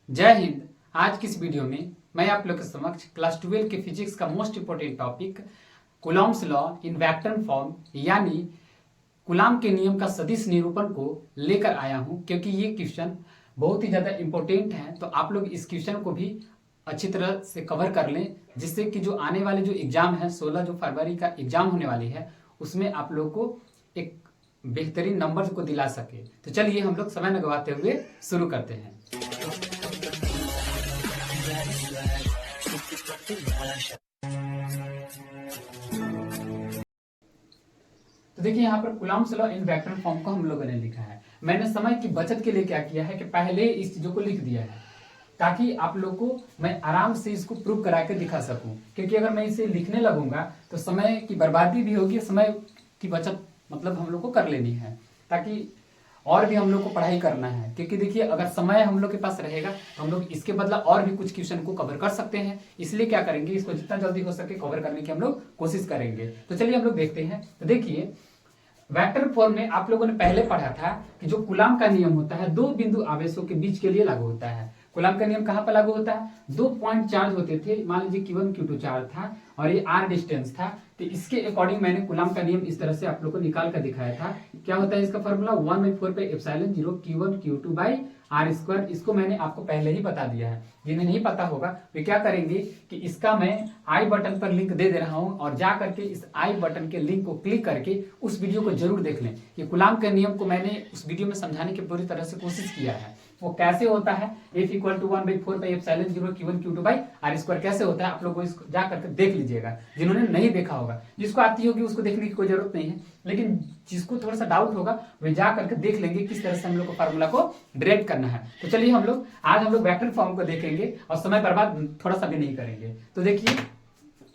जय हिंद। आज की इस वीडियो में मैं आप लोग के समक्ष क्लास 12 के फिजिक्स का most important topic Coulomb's law in vector form यानी कूलाम के नियम का सदिश निरूपण को लेकर आया हूं, क्योंकि ये क्वेश्चन बहुत ही ज्यादा इंपॉर्टेंट है। तो आप लोग इस क्वेश्चन को भी अच्छी तरह से कवर कर लें, जिससे कि जो आने वाले जो एग्जाम है 16 जो फरवरी का एग्जाम होने वाली है उसमें आप लोग को एक बेहतरीन नंबर को दिला सके। तो चलिए हम लोग समय न गवाते हुए शुरू करते हैं। तो देखिए यहाँ पर Coulomb's law in vector form को हम लोगों ने लिखा है। मैंने समय की बचत के लिए क्या किया है कि पहले इस चीजों को लिख दिया है, ताकि आप लोग को मैं आराम से इसको प्रूव करा के दिखा सकूं। क्योंकि अगर मैं इसे लिखने लगूंगा तो समय की बर्बादी भी होगी, समय की बचत मतलब हम लोग को कर लेनी है, ताकि और भी हम लोग को पढ़ाई करना है। क्योंकि देखिए अगर समय हम लोग के पास रहेगा तो हम लोग इसके बदला और भी कुछ क्वेश्चन को कवर कर सकते हैं। इसलिए क्या करेंगे, इसको जितना जल्दी हो सके कवर करने की हम लोग कोशिश करेंगे। तो चलिए हम लोग देखते हैं। तो देखिए वेक्टर फॉर्म में आप लोगों ने पहले पढ़ा था कि जो कूलाम का नियम होता है दो बिंदु आवेशों के बीच के लिए लागू होता है। कूलाम का नियम कहां पर लागू होता है, 2 पॉइंट चार्ज होते थे, मान लीजिए Q1 Q2 चार्ज था और ये r डिस्टेंस था। तो इसके अकॉर्डिंग मैंने कूलाम का नियम इस तरह से आप लोग को निकाल कर दिखाया था। क्या होता है इसका formula, 1/4πε0 Q1 Q2 by r²। इसको मैंने आपको पहले ही बता दिया है। जिन्हें नहीं पता होगा वे क्या करेंगे कि इसका मैं आई बटन पर लिंक दे रहा हूं, और जा करके इस आई बटन के लिंक को क्लिक करके उस वीडियो को जरूर देख लें। कि कूलाम के नियम को मैंने उस वीडियो में समझाने की पूरी तरह से कोशिश किया है। वो कैसे होता है, F = 1/4πε0 Q1 Q2 by r² कैसे होता है, आप लोगों को इसको जा करके देख लीजिएगा। जिन्होंने नहीं देखा होगा, जिसको आती होगी उसको देखने की कोई जरूरत नहीं है, लेकिन जिसको थोड़ा सा डाउट होगा वे जा करके देख लेंगे किस तरह से हम लोग को फार्मूला को डायरेक्ट करना है। तो चलिए आज हम लोग वेक्टर फॉर्म को देखेंगे और समय बर्बाद थोड़ा सा भी नहीं करेंगे। तो देखिए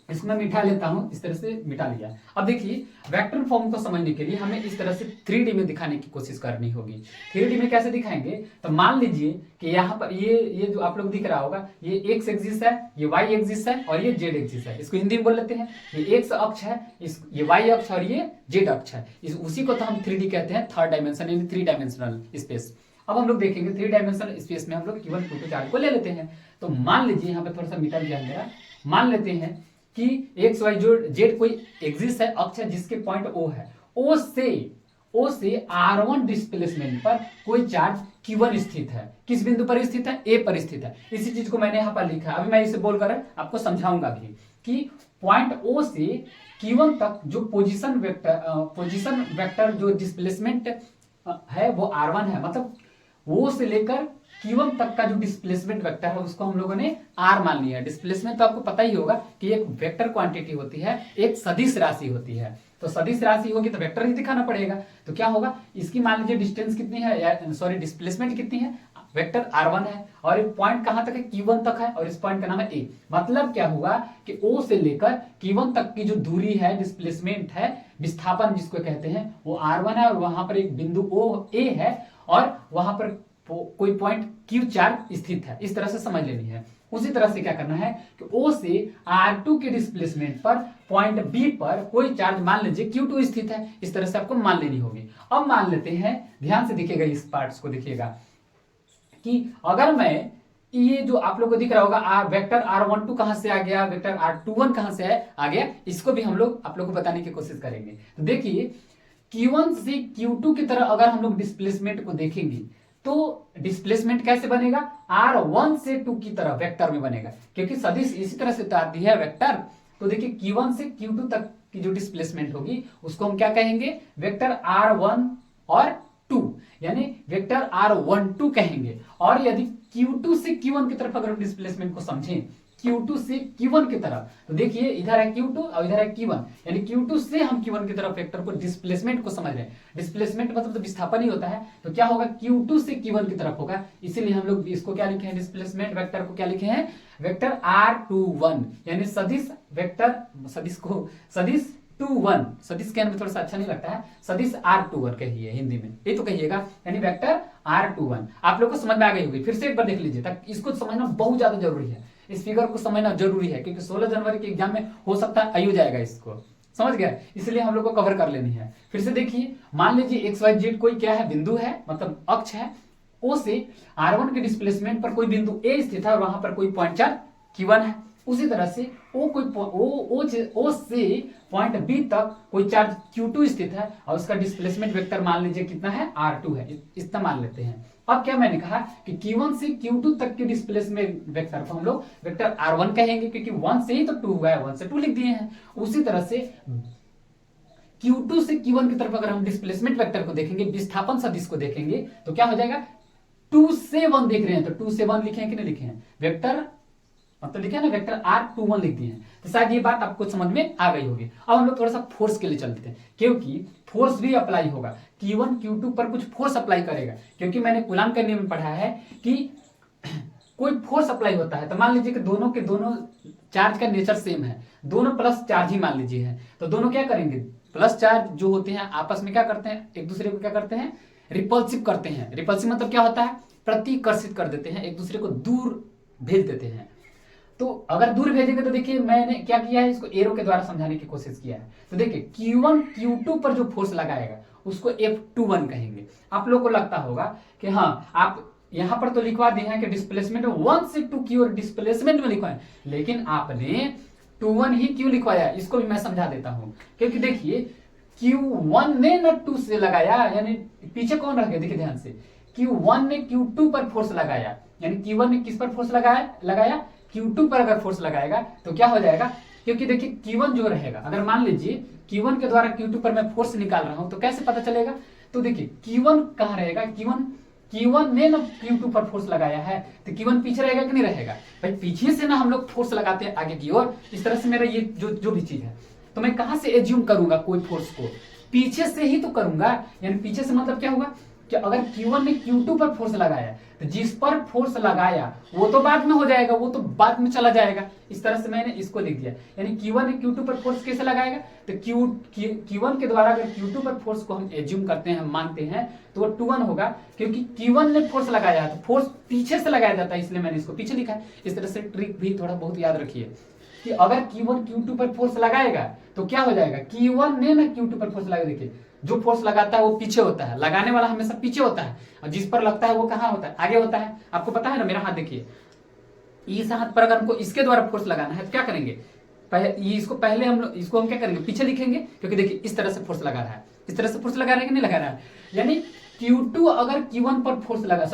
इसमें मिटा लेता हूं, इस तरह से मिटा लिया। अब देखिए वेक्टर फॉर्म को समझने के लिए हमें इस तरह से 3D में दिखाने की कोशिश करनी होगी। 3D में कैसे दिखाएंगे, तो मान लीजिए कि यहाँ पर ये जो आप लोग दिख रहा होगा, ये x एक्सिस है, ये y एक्सिस है और ये z एक्सिस है। इसको हिंदी में बोल लेते हैं, ये x अक्ष है, ये y अक्ष और ये z अक्ष है। उसी को तो हम 3D कहते हैं, थर्ड डायमेंशन यानी 3 डायमेंशनल स्पेस। अब हम लोग देखेंगे 3 डायमेंशनल स्पेस में हम लोग Q1 Q2 चार्ज को ले लेते हैं। तो मान लीजिए यहाँ पे थोड़ा सा मिटा दिया मेरा, मान लेते हैं कि एक्स वाई जेड कोई एक्सिस है, अक्ष है, जिसके पॉइंट O है। O से R1 डिस्प्लेसमेंट पर कोई चार्ज Q1 स्थित है। किस बिंदु पर स्थित है, A पर स्थित है। इसी चीज को मैंने यहाँ पर लिखा है। अभी मैं इसे बोलकर आपको समझाऊंगा भी कि पॉइंट O से Q1 तक जो पोजीशन वेक्टर जो डिस्प्लेसमेंट है वो R1 है। मतलब O से लेकर Q1 तक का जो डिस्प्लेसमेंट वेक्टर है उसको हम लोगों ने R मान लिया है। डिस्प्लेसमेंट तो आपको पता ही होगा कि एक वेक्टर क्वांटिटी होती है, एक सदिश राशि होती है। तो सदिश राशि होगी तो वेक्टर ही दिखाना पड़ेगा। तो क्या होगा, इसकी मान लीजिए डिस्टेंस कितनी है, सॉरी डिस्प्लेसमेंट कितनी है, वेक्टर R1 है, और एक पॉइंट कहां तक है, Q1 तक है, और इस पॉइंट का नाम है A। मतलब क्या हुआ कि O से लेकर Q1 तक की जो दूरी है, डिस्प्लेसमेंट है, विस्थापन जिसको कहते हैं, वो R1 है, और वहां पर एक बिंदु A है और वहां पर कोई पॉइंट Q चार्ज स्थित है। इस तरह से समझ लेनी है। उसी तरह से क्या करना है कि O से R2 के डिस्प्लेसमेंट पर पॉइंट B पर कोई चार्ज मान लीजिए Q2 स्थित है। इस तरह से आपको मान लेनी होगी। अब मान लेते हैं, ध्यान से देखिएगा, इस पार्ट्स को देखिएगा कि अगर मैं ये जो आप लोग को दिख रहा होगा वेक्टर R12 कहां से आ गया, वेक्टर R21 कहां से आ गया, इसको भी हम लोग आप लोग को बताने की कोशिश करेंगे। तो देखिए Q1 से Q2 की तरह अगर हम लोग डिस्प्लेसमेंट को देखेंगे तो डिस्प्लेसमेंट कैसे बनेगा, R1 से 2 की तरह वेक्टर में बनेगा, क्योंकि सदिश इसी तरह से उतारती है वेक्टर। तो देखिए Q1 से Q2 तक की जो डिस्प्लेसमेंट होगी उसको हम क्या कहेंगे, वेक्टर R1 और 2 यानी वेक्टर R12 कहेंगे। और यदि Q2 से Q1 की तरफ अगर डिस्प्लेसमेंट को समझें, Q2 से Q1 की तरफ, तो देखिए इधर है Q2 और इधर है Q1, यानी Q2 से हम Q1 की तरफ वेक्टर को डिस्प्लेसमेंट को समझ रहे हैं। डिस्प्लेसमेंट मतलब तो विस्थापन ही होता है। तो क्या होगा, Q2 से Q1 की तरफ होगा, इसीलिए हम लोग इसको क्या लिखे हैं, डिस्प्लेसमेंट वेक्टर को क्या लिखे हैं, वेक्टर R21 यानी सदिश वेक्टर, सदिश 21, सदिश कहने में थोड़ा सा अच्छा नहीं लगता है, सदिश R21 कहिए हिंदी में, ये तो कहिएगा, यानी वेक्टर R21। आप लोग को समझ में आ गई होगी। फिर से एक बार देख लीजिए, तक इसको समझना बहुत ज्यादा जरूरी है। इस फिगर को समझना जरूरी है, क्योंकि 16 जनवरी के एग्जाम में हो सकता है आयु जाएगा, इसको समझ गया, इसलिए हम लोग को कवर कर लेनी है। फिर से देखिए, मान लीजिए XYZ कोई क्या है, बिंदु है, मतलब अक्ष है, O से R1 के डिस्प्लेसमेंट पर कोई बिंदु A स्थित है और वहां पर कोई पॉइंट चार्ज Q1 है। उसी तरह से O से पॉइंट B तक कोई चार्ज Q2 स्थित है और उसका डिस्प्लेसमेंट वेक्टर मान लीजिए कितना है, R2 है, इतना मान लेते हैं। अब क्या मैंने कहा कि Q1 से Q2 तक के डिस्प्लेसमेंट वेक्टर को हम लोग वेक्टर R1 कहेंगे, क्योंकि 1 से ही तो 2 हुआ है, 1 से 2 लिख दिए हैं। उसी तरह से Q2 से Q1 की तरफ अगर हम डिस्प्लेसमेंट वेक्टर को देखेंगे, विस्थापन सदिश को देखेंगे, तो क्या हो जाएगा, 2 से 1 देख रहे हैं तो 2 से 1 लिखे हैं कि नहीं लिखे हैं, वेक्टर मतलब लिखे ना, वेक्टर R21 लिख दिए हैं। तो शायद ये बात आपको समझ में आ गई होगी। अब हम लोग थोड़ा सा फोर्स के लिए चलते हैं, क्योंकि फोर्स भी अप्लाई होगा, Q1 Q2 पर कुछ फोर्स अप्लाई करेगा, क्योंकि मैंने कूलाम के नियम में पढ़ा है कि कोई फोर्स अप्लाई होता है तो मान लीजिए कि दोनों के दोनों चार्ज का नेचर सेम है, दोनों प्लस चार्ज ही मान लीजिए है, तो दोनों क्या करेंगे, प्लस चार्ज जो होते हैं आपस में क्या करते हैं, एक दूसरे को क्या करते हैं, रिपल्सिव करते हैं। रिपल्सिव मतलब क्या होता है, प्रतिकर्षित कर देते हैं, एक दूसरे को दूर भेज देते हैं। तो अगर दूर भेजेंगे तो देखिए मैंने क्या किया है, इसको एरो के द्वारा समझाने की कोशिश किया है। तो देखिए Q1 Q2 पर जो फोर्स लगाएगा उसको F21 कहेंगे। आप लोग को लगता होगा कि हाँ, आप यहां पर तो लिखवा दिए हैं कि डिस्प्लेसमेंट 1 से 2 की ओर डिस्प्लेसमेंट में लिखवाए, लेकिन आपने 21 ही क्यों लिखवाया, इसको भी मैं समझा देता हूं। क्योंकि देखिए Q1 ने न 2 से लगाया, यानी पीछे कौन रह गया, देखिए ध्यान से, Q1 ने Q2 पर फोर्स लगाया, यानी Q1 ने किस पर फोर्स लगाया, Q2 पर अगर फोर्स लगाएगा तो क्या हो जाएगा, क्योंकि देखिए Q1 जो रहेगा, अगर मान लीजिए Q1 के द्वारा Q2 पर मैं फोर्स निकाल रहा हूं तो कैसे पता चलेगा, तो देखिए Q1 कहां रहेगा, Q1 ने ना Q2 पर फोर्स लगाया है तो Q1 पीछे रहेगा कि नहीं रहेगा, भाई पीछे से ना हम लोग फोर्स लगाते हैं आगे की ओर। इस तरह से मेरा ये जो भी चीज है, तो मैं कहां से एज्यूम करूंगा कोई फोर्स को, पीछे से ही तो करूंगा। यानी पीछे से मतलब क्या होगा कि अगर Q1 ने Q2 पर फोर्स लगाया तो जिस पर फोर्स लगाया वो तो बाद में हो जाएगा, वो तो बाद में चला जाएगा। इस तरह से मैंने इसको लिख दिया, यानी Q1 ने Q2 पर फोर्स कैसे लगाएगा, तो Q1 के द्वारा अगर Q2 पर फोर्स को हम एज्यूम करते हैं, मानते हैं, तो वो 2-1 होगा, क्योंकि Q1 ने फोर्स लगाया तो फोर्स पीछे से लगाया जाता है, इसलिए मैंने इसको पीछे लिखा है। इस तरह से ट्रिक भी थोड़ा बहुत याद रखिए कि अगर Q1 Q2 पर फोर्स लगाएगा तो क्या हो जाएगा, Q1 ने ना Q2 पर फोर्स लगाया, देखिए जो फोर्स लगाता है वो पीछे होता है, लगाने वाला हमेशा पीछे होता है, और जिस पर लगता है वो कहां होता है, आगे होता है। आपको पता है ना, मेरा हाथ देखिए, इस हाथ पर अगर हमको इसके द्वारा फोर्स लगाना है तो क्या करेंगे, इसको पहले हम लोग इसको हम क्या करेंगे, पीछे लिखेंगे, क्योंकि देखिए इस तरह से फोर्स लगा रहा है, इस तरह से फोर्स लगा रहा है कि नहीं लगा रहा है। यानी Q2 अगर Q1 पर फोर्स लगा,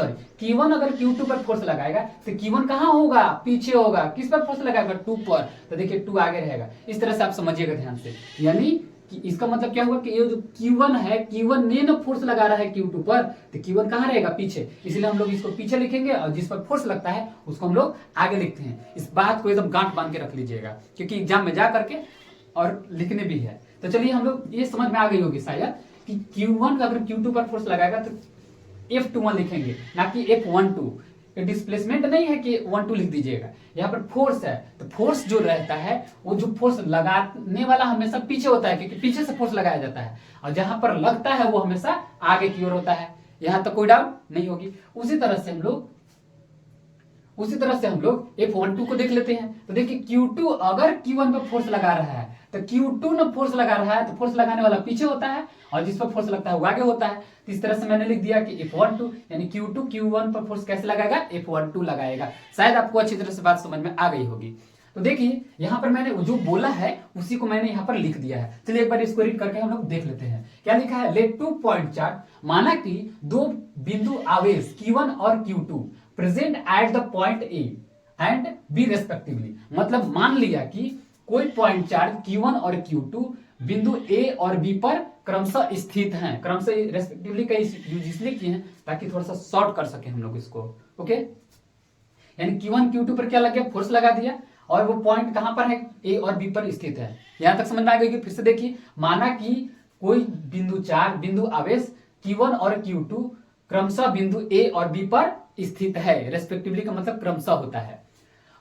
Q1 अगर Q2 पर फोर्स लगाएगा तो Q1 कहां होगा, पीछे होगा। किस पर फोर्स लगाएगा, 2 पर, तो देखिए 2 आगे रहेगा। इस तरह से आप समझिएगा ध्यान से, यानी कि इसका मतलब क्या होगा कि ये जो Q1 है, Q1 ने ना फोर्स लगा रहा है Q2 पर, तो Q1 कहां रहेगा, पीछे, इसलिए हम लोग इसको पीछे लिखेंगे, और जिस पर फोर्स लगता है उसको हम लोग आगे लिखते हैं। इस बात को एकदम गांठ बांध के रख लीजिएगा, क्योंकि एग्जाम में जा करके और लिखने भी है। तो चलिए हम लोग, ये समझ में आ गई होगी शायद कि Q1 अगर Q2 पर फोर्स लगाएगा तो F21 लिखेंगे, ना कि F12। डिस्प्लेसमेंट नहीं है कि 1-2 लिख दीजिएगा, यहाँ पर फोर्स है, तो फोर्स जो रहता है वो जो फोर्स लगाने वाला हमेशा पीछे होता है, क्योंकि पीछे से फोर्स लगाया जाता है, और जहां पर लगता है वो हमेशा आगे की ओर होता है। यहां तक कोई डाउट नहीं होगी। उसी तरह से हम लोग F12 को देख लेते हैं। तो देखिए Q2 अगर Q1 पर फोर्स लगा रहा है तो Q2 ना फोर्स लगा रहा है, तो फोर्स लगाने वाला पीछे होता है, और जिस पर फोर्स लगता है वो आगे होता है। तो इस तरह से मैंने लिख दिया कि F12 यानी Q2 Q1 पर फोर्स कैसे लगाएगा, F12 लगाएगा। शायद आपको अच्छी तरह से बात समझ में आ गई होगी। तो देखिए यहां पर मैंने जो बोला है उसी को मैंने यहां पर लिख दिया है। चलिए एक बार इसको रीड करके हम लोग देख लेते हैं क्या लिखा है। लेट 2 पॉइंट चार्ट, माना कि 2 बिंदु आवेश Q1 और Q2 present at the point A and B respectively. मतलब मान लिया कि कोई पॉइंट चार्ज Q1 और Q2 बिंदु A और B पर क्रमशः स्थित हैं। क्रमशः रेस्पेक्टिवली का यूज इसलिए किए हैं ताकि थोड़ा सा शॉर्ट कर सके हम लोग इसको। ओके, यानी Q1 Q2 पर क्या लग गया, फोर्स लगा दिया, और वो पॉइंट कहां पर है, A और B पर स्थित है। यहां तक समझ में आ गई। फिर से देखिए, माना कि कोई बिंदु आवेश Q1 और Q2 क्रमशः बिंदु A और B पर स्थित है। रेस्पेक्टिवली का मतलब क्रमशः होता है।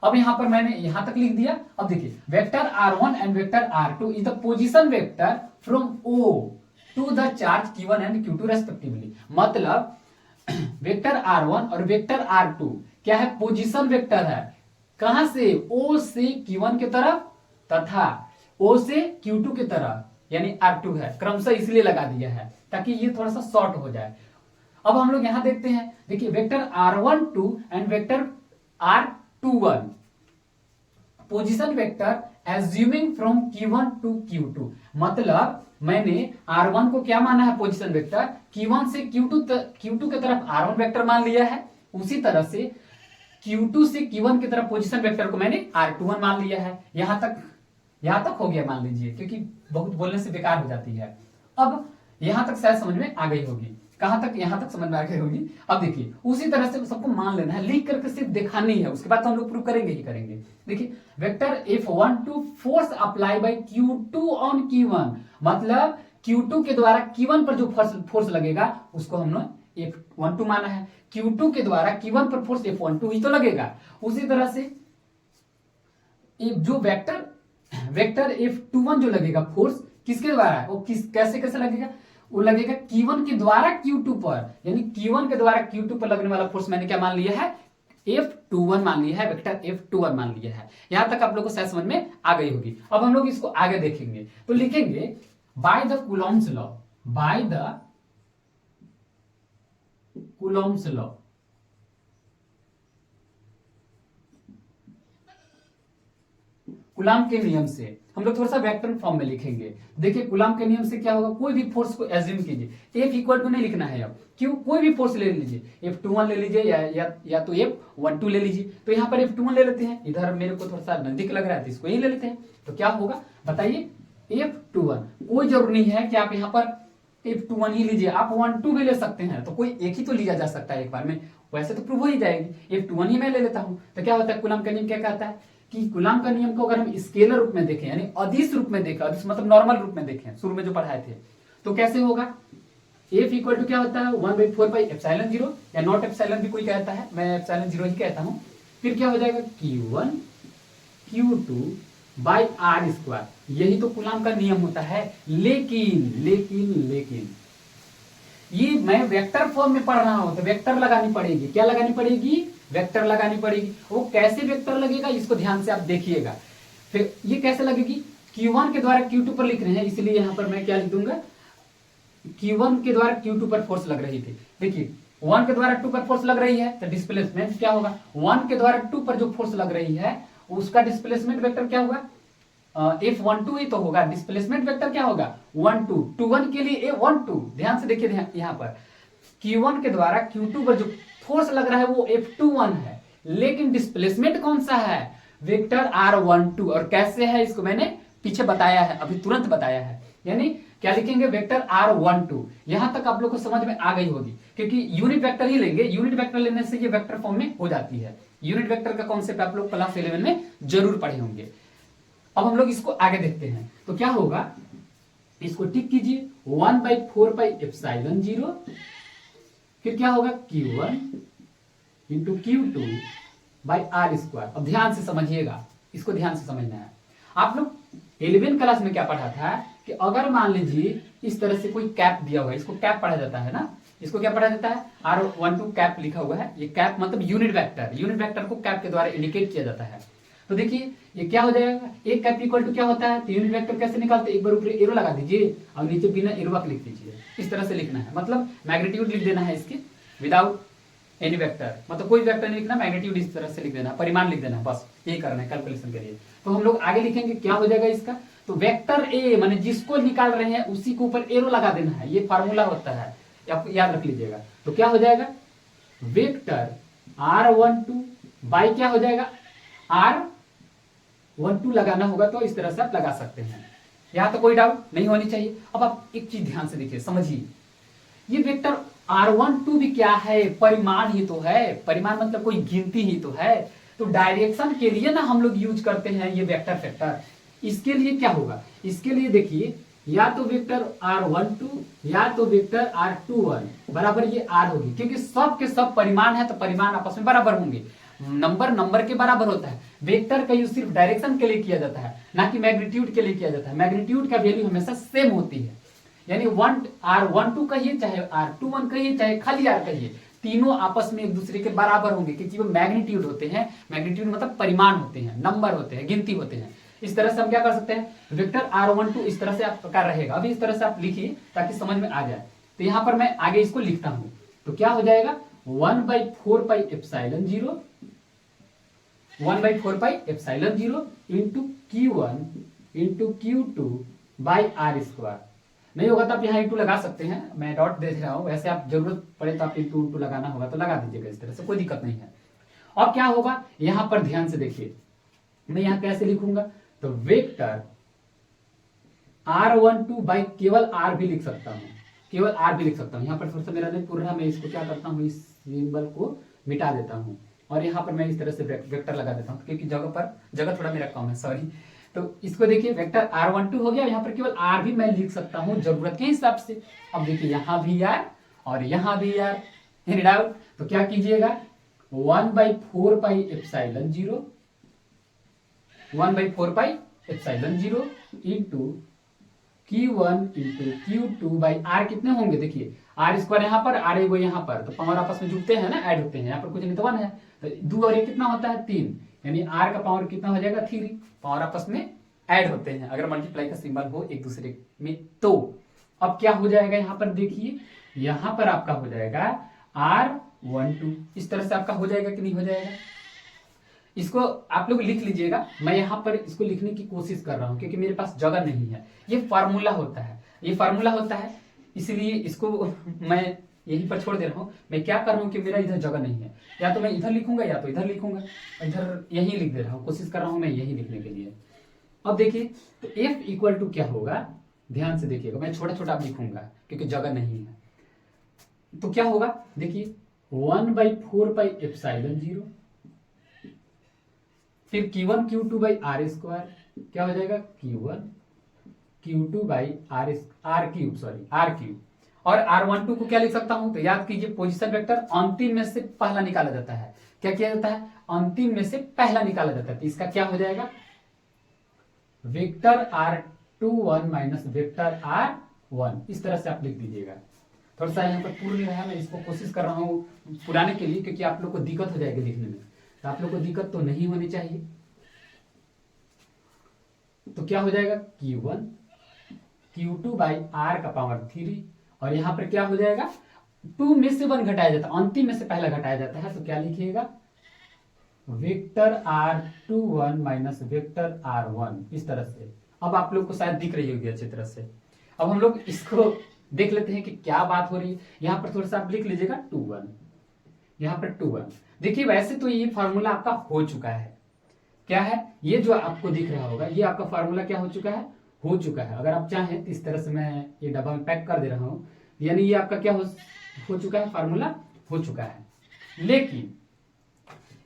अब यहां पर मैंने यहां तक लिख दिया। अब देखिए, vector R1 and vector R2 is the position vector from O to the charge Q1 and Q2 respectively. मतलब वेक्टर R1 और वेक्टर R2 क्या है, पोजीशन वेक्टर है। कहां से, O से Q1 की तरफ तथा O से Q2 की तरफ, यानी R2 है। क्रमशः इसलिए लगा दिया है ताकि ये थोड़ा सा शॉर्ट हो जाए। अब हम लोग यहां देखते हैं, देखिए vector r12 and vector r21 position vector assuming from q1 to q2, मतलब मैंने r1 को क्या माना है पोजीशन वेक्टर, q1 से q2 की तरफ r1 वेक्टर मान लिया है, उसी तरह से q2 से q1 की तरफ पोजीशन वेक्टर को मैंने r21 मान लिया है। यहां तक हो गया मान लीजिए, क्योंकि बहुत बोलने से बेकार हो जाती है। अब यहां तक शायद समझ में आ गई होगी, कहां तक, यहां तक समझ में आ गई होगी। अब देखिए उसी तरह से सबको मान लेना है, लिख करके सिर्फ दिखानी है, उसके बाद तो हम लोग प्रूव करेंगे ही करेंगे। देखिए vector F12 force apply bye Q2 on Q1, मतलब Q2 के द्वारा Q1 पर जो फोर्स लगेगा उसको हमने F12 माना है, Q2 के द्वारा Q1 पर फोर्स F12 ही तो लगेगा। उसी तरह से जो वेक्टर F21 जो लगेगा फोर्स किसके द्वारा, वो कैसे लगेगा, वो लगेगा Q1 के द्वारा Q2 पर, यानी Q1 के द्वारा Q2 पर लगने वाला फोर्स मैंने क्या मान लिया है, F21 मान लिया है, वेक्टर F21 मान लिया है। यहां तक आप लोग को शायद समझ में आ गई होगी। अब हम लोग इसको आगे देखेंगे, तो लिखेंगे by the Coulomb's law, by the Coulomb's law, Coulomb के नियम से हम लोग थोड़ा सा वेक्टर फॉर्म में लिखेंगे। देखिए कूलॉम के नियम से क्या होगा, कोई भी फोर्स को एज्यूम कीजिए, F इक्वल टू नहीं लिखना है अब, क्यों, कोई भी फोर्स ले लीजिए, F21 ले लीजिए या तो F12 ले लीजिए। तो यहाँ पर F21 ले लेते हैं, इधर मेरे को थोड़ा सा नजदीक लग रहा है तो इसको ही ले लेते हैं। तो क्या होगा बताइए, F21, कोई जरूरी नहीं है कि आप यहाँ पर F21 ही लीजिए, आप 12 भी ले सकते हैं, तो कोई एक ही तो लिया जा सकता है एक बार में, वैसे तो प्रूव हो ही जाएगी। F21 ही मैं ले लेता हूं, तो क्या होता है कूलॉम का नियम क्या कहता है कि कूलॉम का नियम को अगर हम स्केलर रूप में देखें, यानी अदिश रूप में देखें, अदिश मतलब नॉर्मल रूप में देखें, शुरू में जो पढ़ाए थे, तो कैसे होगा, F इक्वल टू क्या होता है 1/4πε0, या नॉट एप्सिलॉन भी कोई कहता है, मैं ε0 ही कहता हूं। फिर क्या हो जाएगा Q1 Q2 by R square, यही तो कूलॉम का नियम होता है। लेकिन ये मैं वेक्टर फॉर्म में पढ़ रहा हूं तो वेक्टर लगानी पड़ेगी, क्या लगानी पड़ेगी, वेक्टर लगानी पड़ेगी। वो कैसे वेक्टर लगेगा इसको ध्यान से आप देखिएगा। फिर ये कैसे लगेगी, Q1 के द्वारा Q2 पर लिख रहे हैं, इसलिए यहां पर मैं क्या लिख दूंगा, Q1 के द्वारा Q2 पर फोर्स लग रही थी। देखिए 1 के द्वारा 2 पर फोर्स लग रही है तो डिस्प्लेसमेंट क्या होगा, 1 के द्वारा 2 पर जो फोर्स लग रही है उसका डिस्प्लेसमेंट वेक्टर क्या होगा, F12 ही तो होगा। डिस्प्लेसमेंट वेक्टर क्या होगा 12, 21 के लिए A12। ध्यान से देखिए यहां पर Q1 के द्वारा Q2 पर जो फोर्स लग रहा है वो F21 है, लेकिन डिस्प्लेसमेंट कौन सा है, वेक्टर R12। और कैसे है इसको मैंने पीछे बताया है, अभी तुरंत बताया है। यानी क्या लिखेंगे, वेक्टर R12। यहां तक आप लोग को समझ में आ गई होगी, क्योंकि यूनिट वेक्टर ही लेंगे, यूनिट वेक्टर लेने से ये वेक्टर फॉर्म में हो जाती है। यूनिट वेक्टर का कॉन्सेप्ट आप लोग क्लास 11 में जरूर पढ़े होंगे। अब हम लोग इसको आगे देखते हैं, तो क्या होगा, इसको टिक कीजिए 1/4πε0, फिर क्या होगा Q1 into Q2 by R square. अब ध्यान से समझिएगा, इसको ध्यान से समझना है। आप लोग 11 क्लास में क्या पढ़ा था कि अगर मान लीजिए इस तरह से कोई कैप दिया हुआ है, इसको कैप पढ़ा जाता है ना, इसको क्या पढ़ा जाता है, R12 कैप लिखा हुआ है, ये कैप मतलब यूनिट वेक्टर, यूनिट वेक्टर को कैप के द्वारा इंडिकेट किया जाता है। तो देखिए ये क्या हो जाएगा, एक कैप इक्वल टू क्या होता है, तो यूनिट वेक्टर कैसे निकालते हैं, एक बार ऊपर एरो लगा दीजिए और नीचे बिना एरो का लिख दीजिए, इस तरह से लिखना है, मतलब मैग्नीट्यूड लिख देना है इसके विदाउट एनी वेक्टर, मतलब कोई वेक्टर नहीं लिखना, मैग्नीट्यूड इस तरह से लिख देना, परिमाण लिख देना, बस यही करना है कैलकुलेशन के लिए। तो हम लोग आगे लिखेंगे क्या हो जाएगा इसका, तो वेक्टर ए माने जिसको निकाल रहे हैं उसी के ऊपर एरो लगा देना है, ये फार्मूला होता है, आप याद रख लीजिएगा। तो क्या हो जाएगा, वेक्टर R12 बाई क्या हो जाएगा, R12 लगाना होगा तो इस तरह से आप लगा सकते हैं, यहां तो कोई डाउट नहीं होनी चाहिए। अब आप एक चीज ध्यान से देखिए, समझिए, ये वेक्टर R12 भी क्या है, परिमाण ही तो है, परिमाण मतलब कोई गिनती ही तो है। तो डायरेक्शन के लिए ना हम लोग यूज करते हैं ये वेक्टर फैक्टर। इसके लिए क्या होगा, इसके लिए देखिए या तो वेक्टर R12 या तो वेक्टर R21 बराबर ये R होगी, क्योंकि सब के सब परिमाण है तो परिमाण आपस में बराबर होंगे, नंबर के बराबर होता है। वेक्टर का यूज सिर्फ डायरेक्शन के लिए किया जाता है, ना कि मैग्नीट्यूड के लिए किया जाता है। मैग्नीट्यूड का वैल्यू हमेशा सेम होती है, यानी R12 कहिए चाहे R21 कहिए चाहे खाली R कहिए, तीनों आपस में एक दूसरे के बराबर होंगे, क्योंकि वो मैग्नीट्यूड होते हैं। मैग्नीट्यूड मतलब परिमाण होते हैं, नंबर होते हैं, गिनती होते हैं। इस तरह से हम क्या कर सकते हैं, वेक्टर R12 इस तरह से आपका रहेगा। अभी इस तरह से आप लिखिए ताकि समझ में आ जाए। तो यहां पर मैं आगे इसको लिखता हूं, तो क्या हो जाएगा 1/4πε0 1/4πε0 into Q1 into Q2 by R square. नहीं होगा तो आप यहाँ इंटू लगा सकते हैं, मैं डॉट देख रहा हूँ, वैसे आप जरूरत पड़े तो आप इंटू लगाना होगा तो लगा दीजिएगा, इस तरह से कोई दिक्कत नहीं है। अब क्या होगा यहां पर ध्यान से देखिए, मैं यहां कैसे लिखूंगा, तो वेक्टर R12 बाई केवल R भी लिख सकता हूं, केवल R भी लिख सकता हूं। यहां पर थोड़ा सा मेरा नहीं पूरा, मैं इसको क्या करता हूं, इस सिंबल को मिटा देता हूं और यहां पर मैं इस तरह से वेक्टर लगा देता हूं, क्योंकि जगह थोड़ा मेरा कम है, सॉरी। तो इसको देखिए वेक्टर R12 हो गया, यहां पर केवल R भी मैं लिख सकता हूं जरूरत के हिसाब से। अब देखिए यहां भी R और यहां भी R, एनी डाउट? तो क्या कीजिएगा 1/4πε0 1/4πε0 into Q1 into Q2 by R कितने होंगे, देखिए R स्क्वायर यहाँ पर, R एगो यहाँ पर, तो पावर आपस में जुड़ते हैं ना, ऐड होते हैं, यहाँ पर कुछ नहीं तो 1 है, तो 2 और 1 कितना होता है 3, यानी R का पावर कितना हो जाएगा 3, पावर आपस में ऐड होते हैं अगर मल्टीप्लाई का सिंबल हो एक दूसरे में तो। अब क्या हो जाएगा यहाँ पर देखिए, यहाँ पर आपका हो जाएगा R12, इस तरह से आपका हो जाएगा कि नहीं हो जाएगा। इसको आप लोग लिख लीजिएगा, मैं यहाँ पर इसको लिखने की कोशिश कर रहा हूँ क्योंकि मेरे पास जगह नहीं है। ये फार्मूला होता है, ये फार्मूला होता है, इसलिए इसको मैं यहीं पर छोड़ दे रहा हूँ। मैं क्या कर रहा हूँ कि मेरा इधर जगह नहीं है, या तो मैं इधर लिखूंगा या तो इधर लिखूंगा, इधर यहीं लिख दे रहा हूँ, कोशिश कर रहा हूँ मैं यहीं लिखने के लिए। अब देखिए तो F इक्वल टू क्या होगा, ध्यान से देखिएगा, मैं छोटा छोटा लिखूंगा क्योंकि जगह नहीं है। तो क्या होगा देखिए 1/4πε0 फिर Q1 Q2 by R square, क्या हो जाएगा Q1 Q2 by R cube, sorry R cube. और R12 को क्या लिख सकता हूं, तो याद कीजिए पोजीशन वेक्टर अंतिम में से पहला निकाला जाता है। क्या किया जाता है, अंतिम में से पहला निकाला जाता है, तो इसका क्या हो जाएगा vector R21 minus vector R1, इस तरह से आप लिख दीजिएगा। थोड़ा सा यहाँ पर पूर्ण नहीं रहा, मैं इसको कोशिश कर रहा हूँ पुराने के लिए क्योंकि आप लोग को दिक्कत हो जाएगी लिखने में, तो आप लोग को दिक्कत तो नहीं होनी चाहिए। तो क्या हो जाएगा Q1 Q2 बाई R का पावर 3, और यहां पर क्या हो जाएगा 2 में से 1 घटाया जाता है, अंतिम में से पहला घटाया जाता है, तो क्या लिखिएगा vector R21 minus vector R1, इस तरह से। अब आप लोग को शायद दिख रही होगी अच्छी तरह से। अब हम लोग इसको देख लेते हैं कि क्या बात हो रही है। यहां पर थोड़ा सा आप लिख लीजिएगा 21, यहां पर 21। देखिए वैसे तो ये फार्मूला आपका हो चुका है, क्या है ये जो आपको दिख रहा होगा, ये आपका फार्मूला क्या हो चुका है, हो चुका है। अगर आप चाहें तो इस तरह से मैं ये डब्बा में पैक कर दे रहा हूं, यानी ये आपका क्या हो चुका है, फार्मूला हो चुका है। लेकिन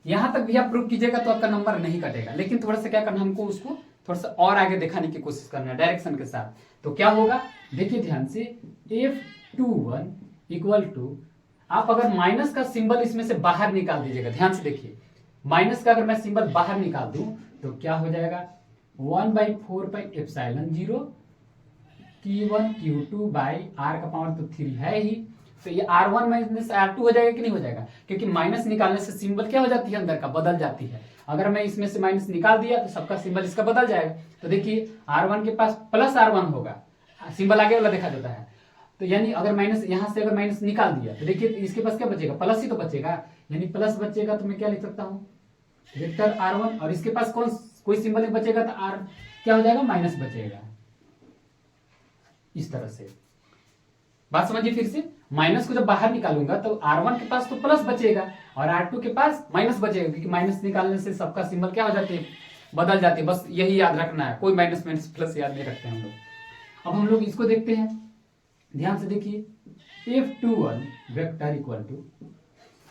यहां तक भी आप प्रूव कीजिएगा तो आपका नंबर नहीं कटेगा, लेकिन थोड़ा सा क्या करना, हमको उसको थोड़ा सा और आगे दिखाने की कोशिश करना है डायरेक्शन के साथ। तो क्या होगा देखिए ध्यान से, F21 इक्वल टू, आप अगर माइनस का सिंबल इसमें से बाहर निकाल दीजिएगा, ध्यान से देखिए, माइनस का अगर मैं सिंबल बाहर निकाल दूं तो क्या हो जाएगा 1/4πε0 Q1 Q2 बाई R का पावर तो 3 है ही, तो ये R1 माइनस R2 हो जाएगा कि नहीं हो जाएगा, क्योंकि माइनस निकालने से सिंबल क्या हो जाती है अंदर का, बदल जाती है। अगर मैं इसमें से माइनस निकाल दिया तो सबका सिंबल इसका बदल जाएगा। तो देखिए R1 के पास प्लस R1 होगा, सिंबल आगे वाला देखा जाता है, तो यानी अगर माइनस यहां से अगर माइनस निकाल दिया तो देखिए इसके पास क्या बचेगा, प्लस ही तो बचेगा, यानी प्लस बचेगा। तो मैं क्या लिख सकता हूँ वेक्टर R1, और इसके पास कोई सिंबल नहीं बचेगा तो R क्या हो जाएगा, माइनस बचेगा, इस तरह से। बात समझिए फिर से, माइनस को जब बाहर निकालूंगा तो R1 के पास तो प्लस बचेगा और R2 के पास माइनस बचेगा, क्योंकि माइनस निकालने से सबका सिंबल क्या हो जाती है, बदल जाती है। बस यही याद रखना है, कोई माइनस माइनस प्लस याद नहीं रखते हम लोग। अब हम लोग इसको देखते हैं, ध्यान से देखिए F21 वेक्टर इक्वल टू,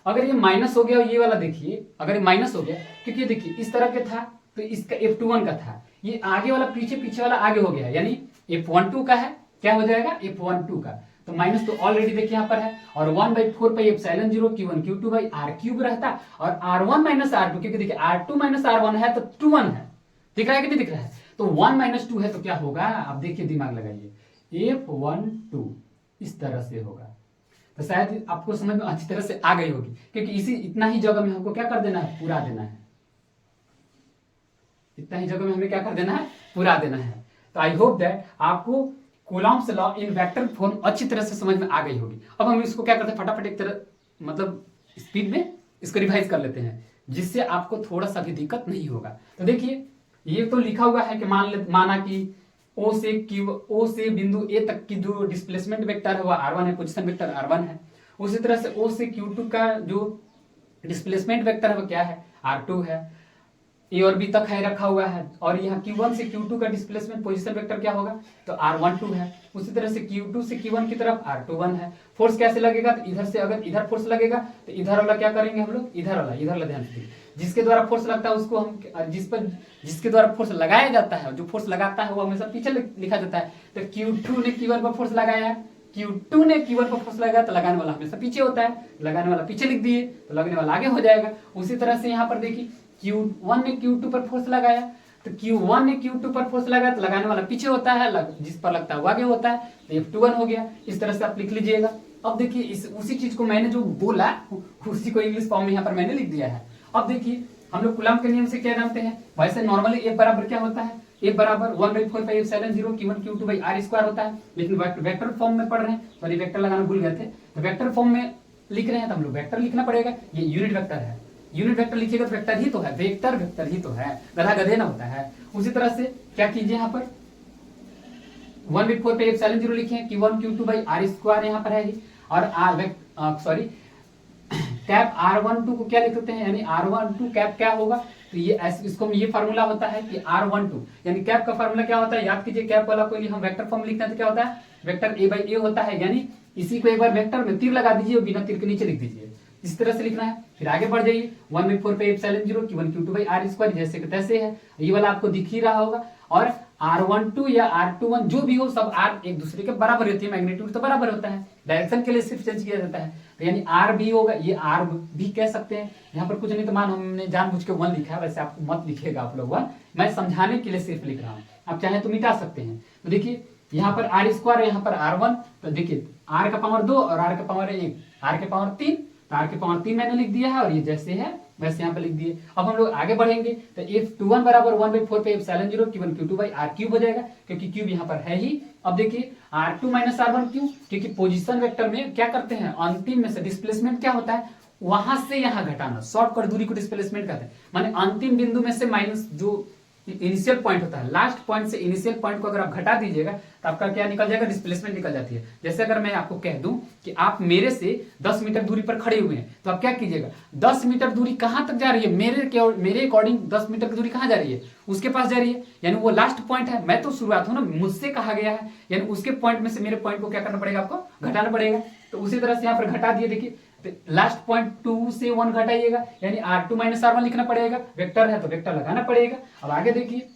अगर ये माइनस हो गया, ये वाला देखिए अगर ये माइनस हो गया, क्योंकि देखिए इस तरह के था तो इसका F21 का था, ये आगे वाला पीछे वाला आगे हो गया, यानी F12 का है, क्या हो जाएगा F12 का, तो माइनस तो ऑलरेडी देखिए यहाँ पर है, और 1/4πε0 Q1 Q2 by R cube रहता, और R1 माइनस R2, क्योंकि देखिए R2 माइनस R1 है तो 2 1 है, दिख रहा है कि नहीं दिख रहा है, तो 1 माइनस 2 है तो क्या होगा, अब देखिए दिमाग लगाइए, F12 इस तरह से होगा। तो शायद आपको समझ में अच्छी तरह से आ गई होगी, क्योंकि इसी इतना ही जगह में हमको क्या कर देना है, पूरा देना है, इतना ही जगह में हमें क्या कर देना है, पूरा देना है। तो आई होप दैट आपको Coulomb's law in vector form अच्छी तरह से समझ में आ गई होगी। अब हम इसको क्या करते हैं, फटाफट एक तरह मतलब स्पीड में इसको रिवाइज कर लेते हैं, जिससे आपको थोड़ा सा भी दिक्कत नहीं होगा। तो देखिए ये तो लिखा हुआ है कि माना कि ओ से बिंदु ए तक की जो डिस्प्लेसमेंट वेक्टर है वो r1 है, पोजीशन वेक्टर r1 है। उसी तरह से ओ से q2 का जो डिस्प्लेसमेंट वेक्टर है वो क्या है, r2 है। ए और बी तक है रखा हुआ है, और यहाँ Q1 से Q2 का डिस्प्लेसमेंट पोजीशन वेक्टर क्या होगा, तो R12 है। उसी तरह से Q2 से Q1 की तरफ R21 है। फोर्स कैसे लगेगा, तो इधर से अगर इधर फोर्स लगेगा तो इधर वाला क्या करेंगे हम लोग, इधर वाला ध्यान से, जिसके द्वारा फोर्स लगता है उसको हम जिसके द्वारा फोर्स लगाया जाता है, जो फोर्स लगाता है वो हमेशा पीछे लिखा जाता है। तो Q2 ने Q1 पर फोर्स लगाया, Q2 ने Q1 पर फोर्स लगाया, तो लगाने वाला हमेशा पीछे होता है, लगाने वाला पीछे लिख दिए तो लगने वाला आगे हो जाएगा। उसी तरह से यहाँ पर देखिए Q1 ने Q2 पर फोर्स लगाया, तो Q1 ने Q2 पर फोर्स लगाया तो लगाने वाला पीछे होता है, जिस पर लगता है वो आगे होता है, तो F21 हो गया। इस तरह से आप लिख लीजिएगा। अब देखिए उसी चीज को मैंने जो बोला उसी को इंग्लिश फॉर्म में यहाँ पर मैंने लिख दिया है। अब देखिए हम लोग कूलॉम के नियम से क्या जानते हैं, वैसे नॉर्मली F बराबर क्या होता है, F बराबर 1/4πε0 Q1 Q2/r² होता है, लेकिन वेक्टर फॉर्म में पढ़ रहे हैं, सॉरी वेक्टर लगाना भूल गए थे, तो वेक्टर फॉर्म में लिख रहे हैं तो हम लोग वेक्टर लिखना पड़ेगा। ये यूनिट वेक्टर है, यूनिट वेक्टर लिखिएगा तो वेक्टर ही तो है, वेक्टर ही तो है, गधा गधे ना होता है। उसी तरह से क्या कीजिए, यहाँ पर 1/4πε0 लिखे, Q1 Q2/r² यहाँ पर है ही, और कैप R12 को क्या लिख सकते हैं, यानी R12 कैप क्या होगा, तो ये इसको ये फार्मूला होता है कि R12 यानी कैप का फार्मूला क्या होता है, याद कीजिए कैप वाला कोई हम वेक्टर फॉर्म लिखते हैं तो क्या होता है, वेक्टर A/A होता है, यानी इसी को एक बार वेक्टर में तीर लगा दीजिए और बिना तीर के नीचे लिख दीजिए, इस तरह से लिखना है। फिर आगे बढ़ जाइए 1/4πε0 Q1 Q2/r² जैसे कि तैसे है, ये वाला आपको दिख ही रहा होगा। और R12 या R21 जो भी हो सब R एक दूसरे के बराबर होती है, मैग्नीट्यूड तो बराबर होता है, डायरेक्शन के लिए सिर्फ चेंज किया जाता है, तो यानी R भी होगा, ये R भी कह सकते हैं। यहाँ पर कुछ नहीं तो मान हमने जानबूझ के 1 लिखा है, वैसे आप मत लिखिएगा आप लोग 1, मैं समझाने के लिए सिर्फ लिख रहा हूँ, आप चाहे तो मिटा सकते हैं। तो देखिए यहाँ पर R², यहाँ पर R1, तो देखिए R का पावर 2 और R का पावर 1, R के पावर 3, तो R के पावर 3 मैंने लिख दिया है, और ये जैसे है वैसे यहाँ पे लिख दिए। अब हम लोग आगे बढ़ेंगे तो F21 बराबर 1/4πε0 Q1 Q2/r³ हो जाएगा, क्योंकि क्यूब यहाँ पर है ही। अब देखिए R2 - R1 क्यों, क्योंकि पोजीशन वेक्टर में क्या करते हैं, अंतिम में से डिस्प्लेसमेंट क्या होता है, वहां से यहाँ घटाना, शॉर्टकट दूरी को डिस्प्लेसमेंट कहते हैं, माने अंतिम बिंदु में से माइनस जो इनिशियल पॉइंट होता है, लास्ट पॉइंट से इनिशियल पॉइंट को अगर आप घटा दीजिएगा तो आपका क्या निकल जाएगा, डिस्प्लेसमेंट निकल जाती है। जैसे अगर मैं आपको कह दूं कि आप मेरे से 10 मीटर दूरी पर खड़े हुए हैं, तो आप क्या कीजिएगा, 10 मीटर दूरी कहां तक जा रही है, मेरे अकॉर्डिंग 10 मीटर की दूरी कहां जा रही है, उसके पास जा रही है, यानी वो लास्ट पॉइंट है, मैं तो शुरुआत हूं ना, मुझसे कहा गया है, यानी उसके पॉइंट में से मेरे पॉइंट को क्या करना पड़ेगा, आपको घटाना पड़ेगा। तो उसी तरह से यहाँ पर घटा दिए, देखिए लास्ट पॉइंट 2 से 1 घटाइएगा, यानी R2 - R1 लिखना पड़ेगा, वेक्टर है तो वेक्टर लगाना पड़ेगा। अब आगे देखिए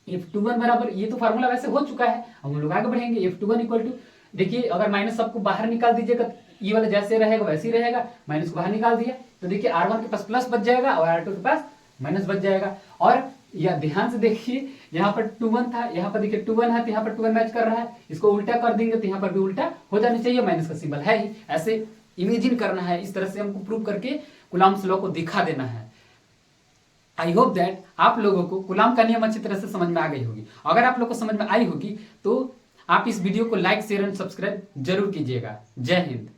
F21 बराबर, ये तो फार्मूला वैसे हो चुका है, हम लोग आगे बढ़ेंगे। F21 इक्वल टू, देखिए अगर माइनस सबको बाहर निकाल दीजिएगा, ये वाला जैसे रहेगा वैसे ही रहेगा, माइनस को बाहर निकाल दिया तो देखिए R1 के पास प्लस बच जाएगा और R2 के पास माइनस बच जाएगा। और या ध्यान से देखिए यहाँ पर 21 था, यहाँ पर देखिए 21 है, तो यहाँ पर 21 मैच कर रहा है, इसको उल्टा कर देंगे तो यहाँ पर भी उल्टा हो जाना चाहिए, माइनस का सिंबल है ही, ऐसे इमेजिन करना है, इस तरह से हमको प्रूव करके कूलॉम्स लॉ को दिखा देना है। आई होप दैट आप लोगों को कूलॉम का नियम अच्छी तरह से समझ में आ गई होगी। अगर आप लोग को समझ में आई होगी तो आप इस वीडियो को लाइक, शेयर एंड सब्सक्राइब जरूर कीजिएगा। जय हिंद।